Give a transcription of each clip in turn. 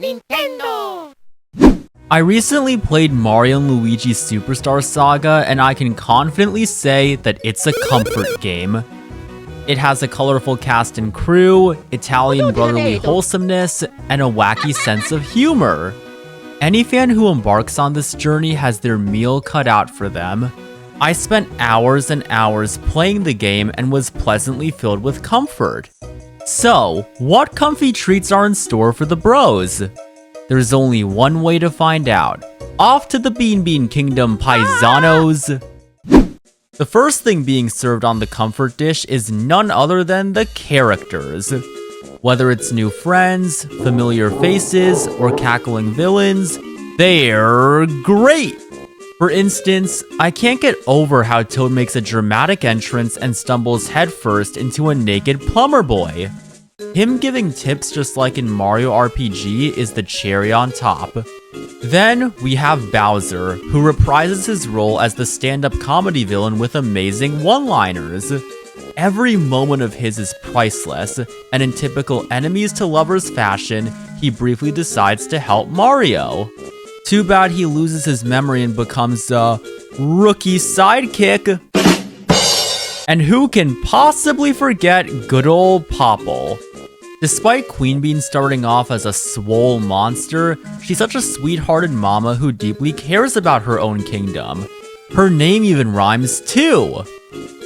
Nintendo! I recently played Mario & Luigi's Superstar Saga, and I can confidently say that it's a comfort game. It has a colorful cast and crew, Italian brotherly wholesomeness, and a wacky sense of humor. Any fan who embarks on this journey has their meal cut out for them. I spent hours and hours playing the game and was pleasantly filled with comfort. So, what comfy treats are in store for the bros? There's only one way to find out. Off to the Beanbean Kingdom, paisanos! The first thing being served on the comfort dish is none other than the characters. Whether it's new friends, familiar faces, or cackling villains, they're great! For instance, I can't get over how Toad makes a dramatic entrance and stumbles headfirst into a naked plumber boy. Him giving tips just like in Mario RPG is the cherry on top. Then we have Bowser, who reprises his role as the stand-up comedy villain with amazing one-liners. Every moment of his is priceless, and in typical enemies to lovers fashion, he briefly decides to help Mario. Too bad he loses his memory and becomes a rookie sidekick. And who can possibly forget good old Popple? Despite Queen Bean starting off as a swole monster, she's such a sweethearted mama who deeply cares about her own kingdom. Her name even rhymes too!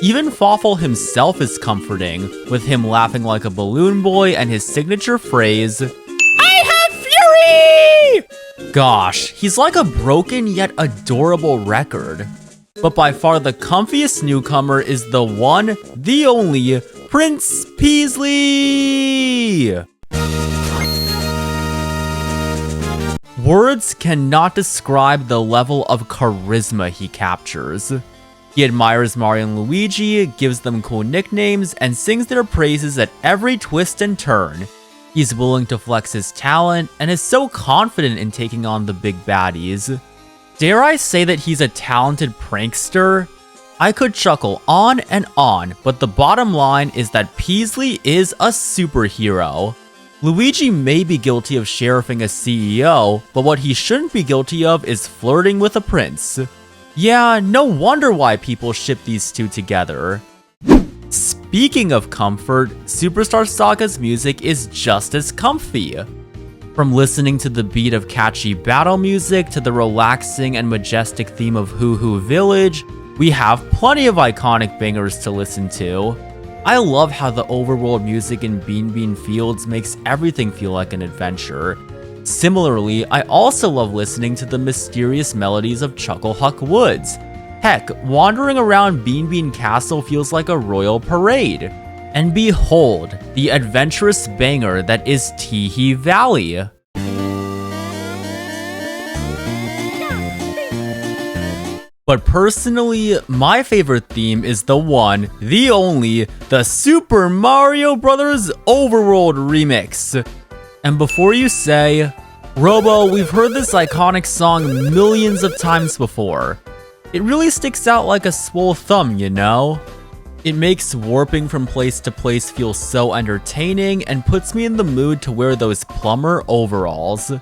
Even Fawful himself is comforting, with him laughing like a balloon boy and his signature phrase, "I have fury!" Gosh, he's like a broken yet adorable record. But by far the comfiest newcomer is the one, the only, Prince Peasley! Words cannot describe the level of charisma he captures. He admires Mario and Luigi, gives them cool nicknames, and sings their praises at every twist and turn. He's willing to flex his talent, and is so confident in taking on the big baddies. Dare I say that he's a talented prankster? I could chuckle on and on, but the bottom line is that Peasley is a superhero. Luigi may be guilty of sheriffing a CEO, but what he shouldn't be guilty of is flirting with a prince. Yeah, no wonder why people ship these two together. Speaking of comfort, Superstar Saga's music is just as comfy. From listening to the beat of catchy battle music to the relaxing and majestic theme of Hoo Hoo Village, we have plenty of iconic bangers to listen to. I love how the overworld music in Beanbean Fields makes everything feel like an adventure. Similarly, I also love listening to the mysterious melodies of Chucklehuck Woods. Heck, wandering around Beanbean Castle feels like a royal parade. And behold, the adventurous banger that is Teehee Valley. But personally, my favorite theme is the one, the only, the Super Mario Bros. Overworld remix. And before you say, Robo, we've heard this iconic song millions of times before, it really sticks out like a swole thumb, you know? It makes warping from place to place feel so entertaining and puts me in the mood to wear those plumber overalls.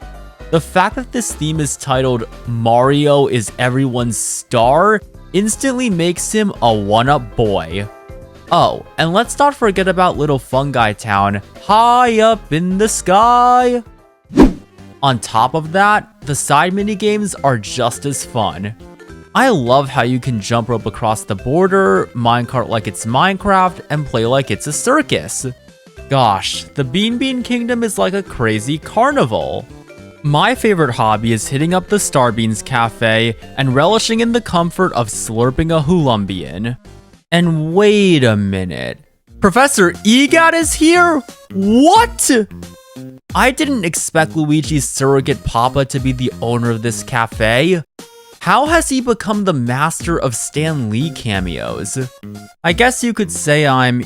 The fact that this theme is titled Mario is Everyone's Star instantly makes him a one-up boy. Oh, and let's not forget about Little Fungi Town, high up in the sky. On top of that, the side minigames are just as fun. I love how you can jump rope across the border, minecart like it's Minecraft, and play like it's a circus. Gosh, the Beanbean Kingdom is like a crazy carnival. My favorite hobby is hitting up the Starbeans Cafe and relishing in the comfort of slurping a Hoolumbian. And wait a minute, Professor Gadd is here? What? I didn't expect Luigi's surrogate papa to be the owner of this cafe. How has he become the master of Stan Lee cameos? I guess you could say I'm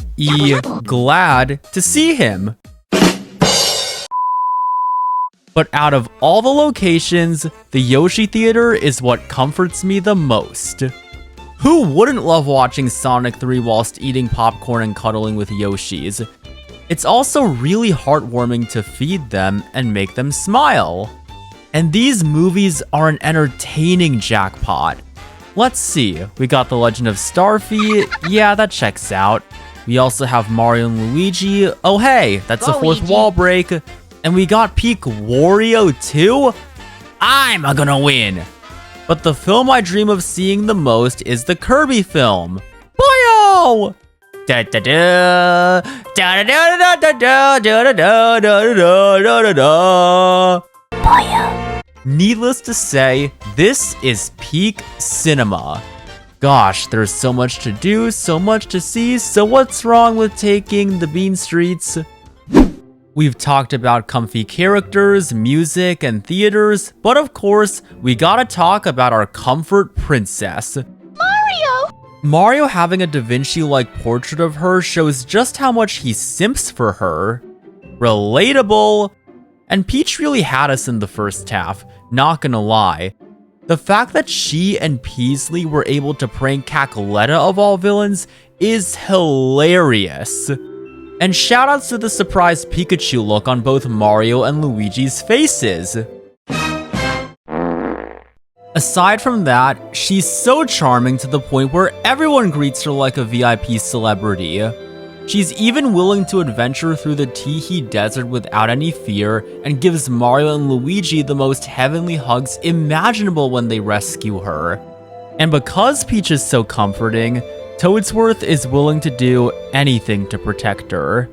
glad to see him. But out of all the locations, the Yoshi Theater is what comforts me the most. Who wouldn't love watching Sonic 3 whilst eating popcorn and cuddling with Yoshis? It's also really heartwarming to feed them and make them smile. And these movies are an entertaining jackpot. Let's see, we got The Legend of Starfy, yeah, that checks out. We also have Mario and Luigi, oh hey, that's the fourth wall break. And we got Peak Wario too? I'm gonna win! But the film I dream of seeing the most is the Kirby film. Boyo! Da da da da da da da da da da da da da. Boyo. Needless to say, this is peak cinema. Gosh, there's so much to do, so much to see, so what's wrong with taking the Bean Streets? We've talked about comfy characters, music, and theaters, but of course, we gotta talk about our comfort princess. Mario having a Da Vinci-like portrait of her shows just how much he simps for her. Relatable! And Peach really had us in the first half, not gonna lie. The fact that she and Peasley were able to prank Cackletta of all villains is hilarious. And shoutouts to the surprise Pikachu look on both Mario and Luigi's faces. Aside from that, she's so charming to the point where everyone greets her like a VIP celebrity. She's even willing to adventure through the Teehee Desert without any fear and gives Mario and Luigi the most heavenly hugs imaginable when they rescue her. And because Peach is so comforting, Toadsworth is willing to do anything to protect her.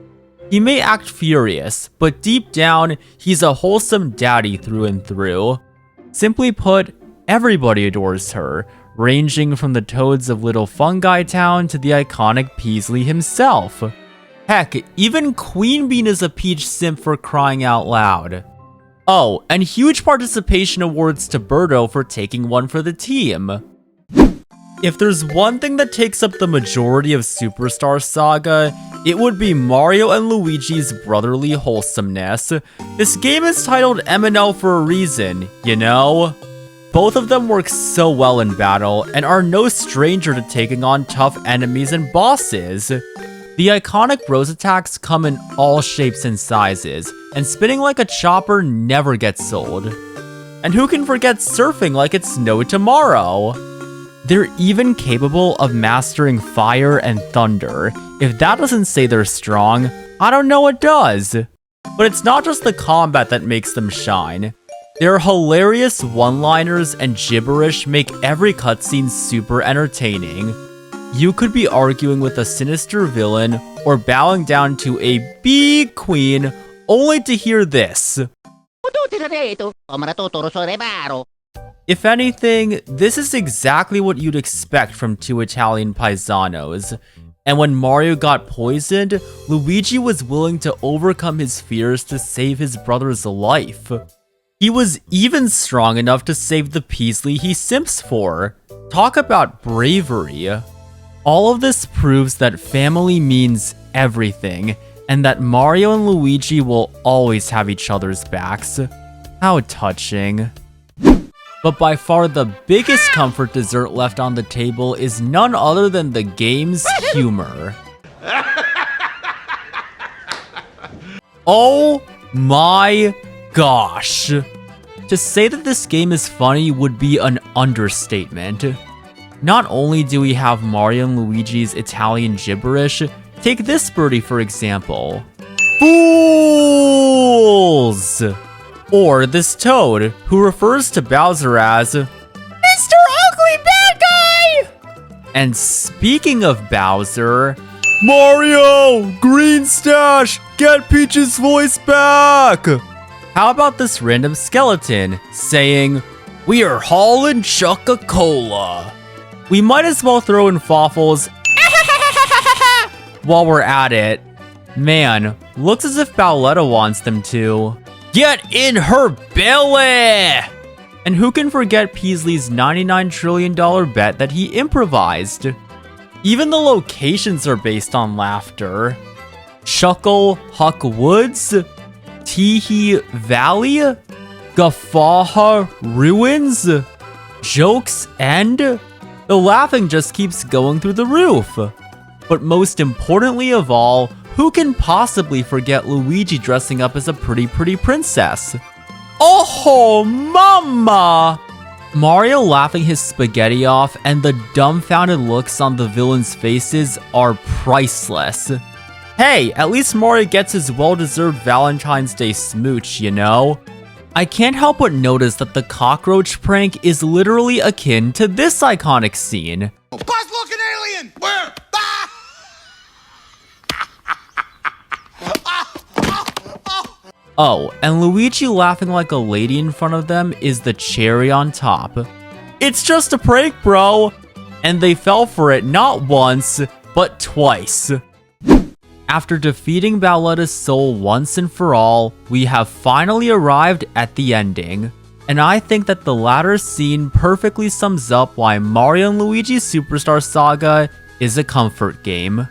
He may act furious, but deep down, he's a wholesome daddy through and through. Simply put, everybody adores her, ranging from the Toads of Little Fungi Town to the iconic Peasley himself. Heck, even Queen Bean is a Peach simp for crying out loud. Oh, and huge participation awards to Birdo for taking one for the team. If there's one thing that takes up the majority of Superstar Saga, it would be Mario and Luigi's brotherly wholesomeness. This game is titled M&L for a reason, you know? Both of them work so well in battle and are no stranger to taking on tough enemies and bosses. The iconic Rose attacks come in all shapes and sizes, and spinning like a chopper never gets old. And who can forget surfing like it's no tomorrow? They're even capable of mastering fire and thunder. If that doesn't say they're strong, I don't know what does. But it's not just the combat that makes them shine. Their hilarious one-liners and gibberish make every cutscene super entertaining. You could be arguing with a sinister villain or bowing down to a big queen only to hear this. If anything, this is exactly what you'd expect from two Italian paisanos. And when Mario got poisoned, Luigi was willing to overcome his fears to save his brother's life. He was even strong enough to save the Peasley he simps for. Talk about bravery. All of this proves that family means everything, and that Mario and Luigi will always have each other's backs. How touching. But by far the biggest comfort dessert left on the table is none other than the game's humor. Oh my gosh. To say that this game is funny would be an understatement. Not only do we have Mario and Luigi's Italian gibberish, take this birdie for example. Fools! Or this Toad, who refers to Bowser as Mr. Ugly Bad Guy! And speaking of Bowser, Mario! Green Stash! Get Peach's voice back! How about this random skeleton saying, "We are hauling Chuck-a-Cola"? We might as well throw in Fawful's while we're at it. Man, looks as if Bowletta wants them to. Get in her belly! And who can forget Peasley's $99 trillion bet that he improvised? Even the locations are based on laughter. Chuckle Huck Woods, Teehee Valley, Guffaw Ruins, Jokes End. The laughing just keeps going through the roof. But most importantly of all, Who can possibly forget Luigi dressing up as a pretty princess? Oh, mama! Mario laughing his spaghetti off and the dumbfounded looks on the villains' faces are priceless. Hey, at least Mario gets his well-deserved Valentine's Day smooch, you know? I can't help but notice that the cockroach prank is literally akin to this iconic scene. Buzz, look, an alien! Where? Oh, and Luigi laughing like a lady in front of them is the cherry on top. It's just a prank, bro! And they fell for it not once, but twice. After defeating Bowletta's soul once and for all, we have finally arrived at the ending. And I think that the latter scene perfectly sums up why Mario & Luigi's Superstar Saga is a comfort game.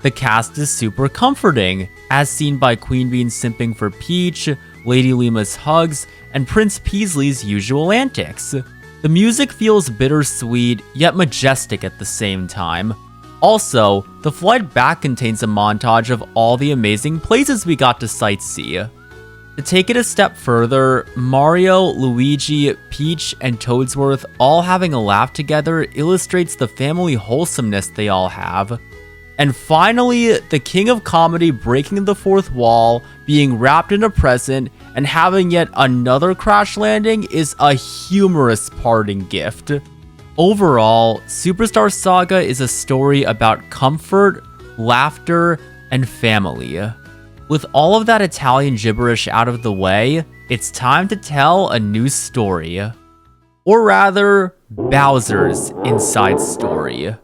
The cast is super comforting, as seen by Queen Bean simping for Peach, Lady Lima's hugs, and Prince Peasley's usual antics. The music feels bittersweet, yet majestic at the same time. Also, the flight back contains a montage of all the amazing places we got to sightsee. To take it a step further, Mario, Luigi, Peach, and Toadsworth all having a laugh together illustrates the family wholesomeness they all have. And finally, the king of comedy breaking the fourth wall, being wrapped in a present, and having yet another crash landing is a humorous parting gift. Overall, Superstar Saga is a story about comfort, laughter, and family. With all of that Italian gibberish out of the way, it's time to tell a new story. Or rather, Bowser's inside story.